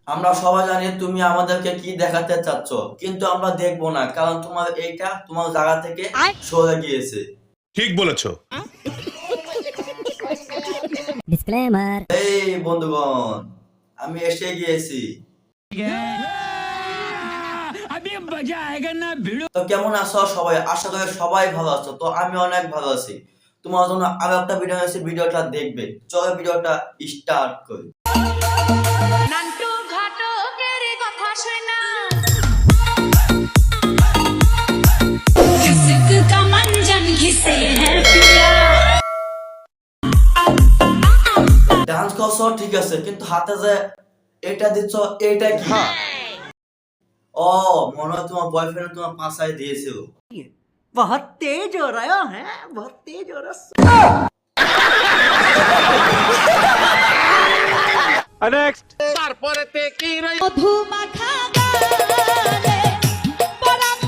আমরা সবাই জানি তুমি আমাদেরকে কি দেখাতে চাচ্ছ, কিন্তু আমরা দেখবো না, কারণ তোমার এইটা তোমার জায়গা থেকে সরে গিয়েছে। ঠিক বলেছো। ডিসক্লেমার। এই বন্ধুগণ, আমি এসে গিয়েছি। তো কেমন আছো সবাই? আশা করি সবাই ভালো আছো। তো আমি অনেক ভালো আছি। তোমার জন্য আরো একটা ভিডিও আছে, ভিডিওটা দেখবে। চলো ভিডিওটা স্টার্ট করি। নান্টু ঘটকের কথা শোনা किसक का मंजन घिसे है पिया ডান্স করছো ঠিক আছে, কিন্তু হাতে যে এটা দিচ্ছ, এটা কি? ও, মনে হয় তোমার বয়ফ্রেন্ড তোমার পাশায় দিয়েছিল। बहुत तेज हो रहा है, बहुत तेज हो रहा মধু মাখা গানে পরাণে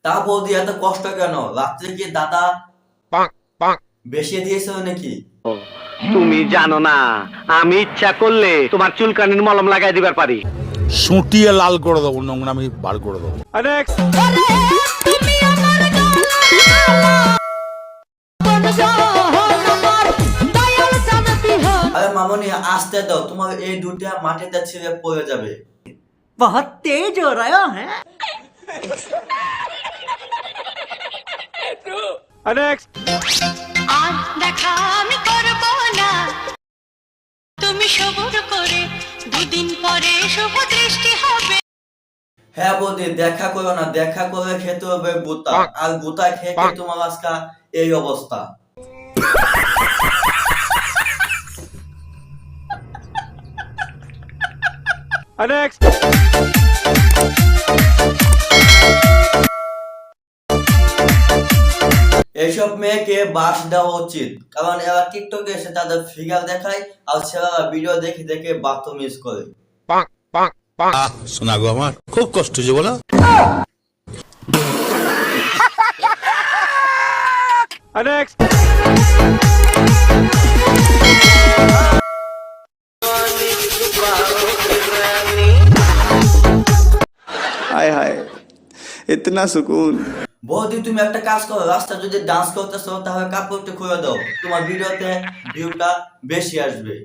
তা বৌদি এত কষ্ট কেন? রাত্রে কি দাদা বেশি দিয়েছিল নাকি? তুমি জানো না, আমি ইচ্ছা করলে তোমার চুলকানির মলম লাগাই দিবার পারি। সুটিয়ে লাল করে দেবো, নোংরা আমি বার করে দেবো। ওরে তুমি আমার গলা কোন জাহান আমার দয়াল জানতি हो আরে মামনি আসতে দাও, তোমার এই দুটা মাটিতে ছিঁড়ে পড়ে যাবে। बहुत तेज हो रहा है। আর দেখা আমি করব না তুমি সবুর করে দুদিন পরে শুভ দৃষ্টি হবে হ্যাঁ বৌদি, দেখা করো না, দেখা করে খেতে হবে গুতা, আর গুতা খেয়ে খেয়ে তোমার আজকে এই অবস্থা। এইসব মেয়েকে বাস দেওয়া উচিত, কারণ এরা টিকটকে এসে তাদের ফিগার দেখায়, আর ছেলেরা ভিডিও দেখে দেখে বাথরুম মিস করে। শোনা গো, আমার খুব কষ্ট যে বলো। हाय हाय इतना सुकून। বৌদি তুমি একটা কাজ করো, রাস্তা যদি ডান্স করতেছো তাহলে কাপড়টা খুলে দাও, তোমার ভিডিওতে ভিউটা বেশি আসবে।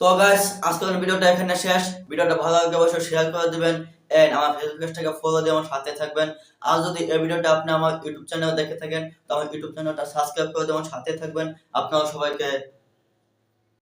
তো গাইস, আজকের ভিডিওটা এখানে শেষ। ভিডিওটা ভালো লাগলে অবশ্যই শেয়ার করে দিবেন, এন্ড আমার ফেসবুক পেজটাকে ফলো দিয়ে আমার সাথে থাকবেন। আর যদি এই ভিডিওটা আপনি আমার ইউটিউব চ্যানেলে দেখে থাকেন, তাহলে ইউটিউব চ্যানেলটা সাবস্ক্রাইব করে দিয়ে আমার সাথে থাকবেন। আপনারা সবাইকে